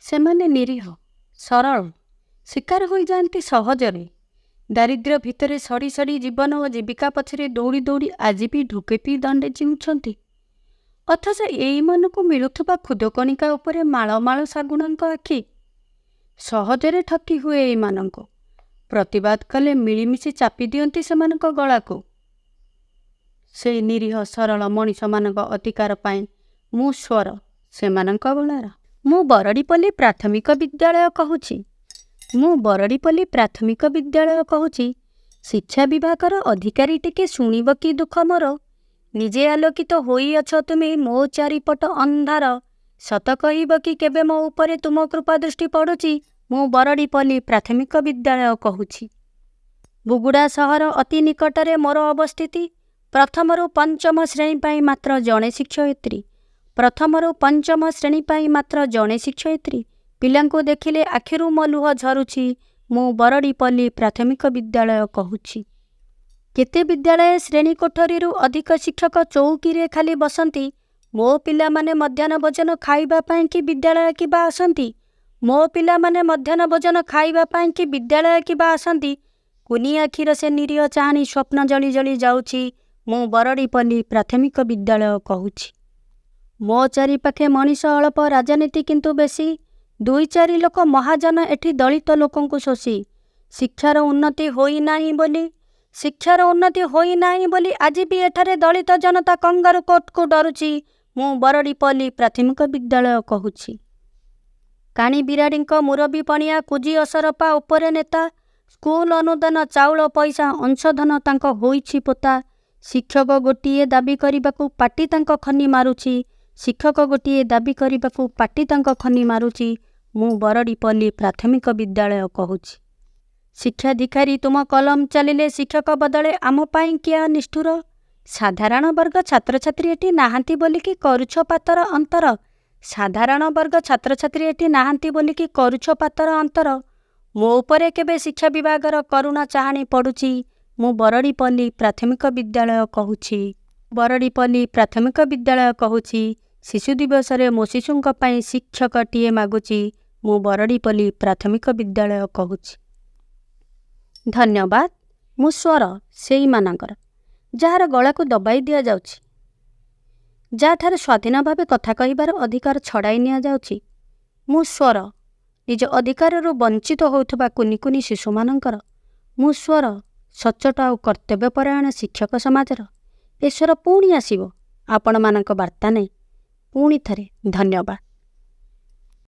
ସେମାନେ ନିରୀହ, ସରଳ, ଶିକାର ହୋଇଯାଆନ୍ତି ସହଜରେ। ଦାରିଦ୍ର୍ୟ ଭିତରେ ସଡ଼ି ସଡ଼ି ଜୀବନ ଓ ଜୀବିକା ପଛରେ ଦୌଡ଼ି ଦୌଡ଼ି ଆଜି ବି ଢୋକେ ପିଇ ଦଣ୍ଡେ ଜିଉଛନ୍ତି। ଅଥଚ ଏଇମାନଙ୍କୁ ମିଳୁଥିବା ଖୁଦକଣିକା ଉପରେ ମାଳ ମାଳ ଶାଗୁଣାଙ୍କ ଆଖି। ସହଜରେ ଠକି ହୁଏ ଏଇମାନଙ୍କୁ। ପ୍ରତିବାଦ କଲେ ମିଳିମିଶି ଚାପି ଦିଅନ୍ତି ସେମାନଙ୍କ ଗଳାକୁ। ସେଇ ନିରୀହ ସରଳ ମଣିଷମାନଙ୍କ ଅଧିକାର ପାଇଁ ମୁଁ ସ୍ୱର ସେମାନଙ୍କ ଗଳାର। ମୁଁ ବରଡ଼ିପଲ୍ଲୀ ପ୍ରାଥମିକ ବିଦ୍ୟାଳୟ କହୁଛି। ଶିକ୍ଷା ବିଭାଗର ଅଧିକାରୀ ଟିକେ ଶୁଣିବ କି ଦୁଃଖ ମୋର। ନିଜେ ଆଲୋକିତ ହୋଇଅଛ ତୁମେ ମୋ ଚାରିପଟ ଅନ୍ଧାର। ସତ କହିବ କି କେବେ ମୋ ଉପରେ ତୁମ କୃପା ଦୃଷ୍ଟି ପଡ଼ୁଛି। ମୁଁ ବରଡ଼ିପଲ୍ଲୀ ପ୍ରାଥମିକ ବିଦ୍ୟାଳୟ କହୁଛି। ବୁଗୁଡ଼ା ସହର ଅତି ନିକଟରେ ମୋର ଅବସ୍ଥିତି। ପ୍ରଥମରୁ ପଞ୍ଚମ ଶ୍ରେଣୀ ପାଇଁ ମାତ୍ର ଜଣେ ଶିକ୍ଷୟିତ୍ରୀ। ପିଲାଙ୍କୁ ଦେଖିଲେ ଆଖିରୁ ମୋ ଲୁହ ଝରୁଛି। ମୁଁ ବରଡ଼ିପଲ୍ଲୀ ପ୍ରାଥମିକ ବିଦ୍ୟାଳୟ କହୁଛି। କେତେ ବିଦ୍ୟାଳୟ ଶ୍ରେଣୀ କୋଠରୀରୁ ଅଧିକ ଶିକ୍ଷକ ଚୌକିରେ ଖାଲି ବସନ୍ତି। ମୋ ପିଲାମାନେ ମଧ୍ୟାହ୍ନ ଭୋଜନ ଖାଇବା ପାଇଁ କି ବିଦ୍ୟାଳୟ କିବା ଆସନ୍ତି। କୁନି ଆଖିର ସେ ନିରୀହ ଚାହାଣୀ ସ୍ୱପ୍ନ ଜଳି ଜଳି ଯାଉଛି। ମୁଁ ବରଡ଼ିପଲ୍ଲୀ ପ୍ରାଥମିକ ବିଦ୍ୟାଳୟ କହୁଛି। ମୋ ଚାରିପାଖେ ମଣିଷ ଅଳପ, ରାଜନୀତି କିନ୍ତୁ ବେଶୀ। 2-4 ଲୋକ ମହାଜନ ଏଠି ଦଳିତ ଲୋକଙ୍କୁ ଶୋଷି। ଶିକ୍ଷାର ଉନ୍ନତି ହୋଇନାହିଁ ବୋଲି ଆଜି ବି ଏଠାରେ ଦଳିତ ଜନତା କଙ୍ଗାରୁ କୋର୍ଟକୁ ଡରୁଛି। ମୁଁ ବରଡ଼ିପଲ୍ଲୀ ପ୍ରାଥମିକ ବିଦ୍ୟାଳୟ କହୁଛି। କାଣି ବିରାଡ଼ିଙ୍କ ମୁରବୀ ପଣିଆ, କୁଜି ଅସରପା ଉପରେ ନେତା। ସ୍କୁଲ ଅନୁଦାନ, ଚାଉଳ ପଇସା, ଅଂଶଧନ ତାଙ୍କ ହୋଇଛି ପୋତା। ଶିକ୍ଷକ ଗୋଟିଏ ଦାବି କରିବାକୁ ପାଟି ତାଙ୍କ ଖନି ମାରୁଛି। ମୁଁ ବରଡ଼ିପଲ୍ଲୀ ପ୍ରାଥମିକ ବିଦ୍ୟାଳୟ କହୁଛି। ଶିକ୍ଷାଧିକାରୀ ତୁମ କଲମ ଚାଲିଲେ ଶିକ୍ଷକ ବଦଳେ ଆମ ପାଇଁ କିଆ ନିଷ୍ଠୁର। ସାଧାରଣ ବର୍ଗ ଛାତ୍ରଛାତ୍ରୀ ଏଠି ନାହାନ୍ତି ବୋଲିକି କରୁଛ ପାତର ଅନ୍ତର। ମୋ ଉପରେ କେବେ ଶିକ୍ଷା ବିଭାଗର କରୁଣ ଚାହାଣୀ ପଡ଼ୁଛି। ମୁଁ ବରଡ଼ିପଲ୍ଲୀ ପ୍ରାଥମିକ ବିଦ୍ୟାଳୟ କହୁଛି। ଶିଶୁ ଦିବସରେ ମୋ ଶିଶୁଙ୍କ ପାଇଁ ଶିକ୍ଷକଟିଏ ମାଗୁଛି। ମୁଁ ବରଡ଼ିପଲ୍ଲୀ ପ୍ରାଥମିକ ବିଦ୍ୟାଳୟ କହୁଛି। ଧନ୍ୟବାଦ। ମୁଁ ସ୍ୱର ସେଇମାନଙ୍କର, ଯାହାର ଗଳାକୁ ଦବାଇ ଦିଆଯାଉଛି, ଯାହାଠାରୁ ସ୍ୱାଧୀନ ଭାବେ କଥା କହିବାର ଅଧିକାର ଛଡ଼ାଇ ନିଆଯାଉଛି। ମୁଁ ସ୍ୱର ନିଜ ଅଧିକାରରୁ ବଞ୍ଚିତ ହେଉଥିବା କୁନି କୁନି ଶିଶୁମାନଙ୍କର। ମୁଁ ସ୍ୱର ସଚ୍ଚୋଟ ଆଉ କର୍ତ୍ତବ୍ୟପରାୟଣ ଶିକ୍ଷକ ସମାଜର। ଏ ସ୍ୱର ପୁଣି ଆସିବ ଆପଣମାନଙ୍କ ବାର୍ତ୍ତା ନେଇ। ପୁଣି ଥରେ ଧନ୍ୟବାଦ।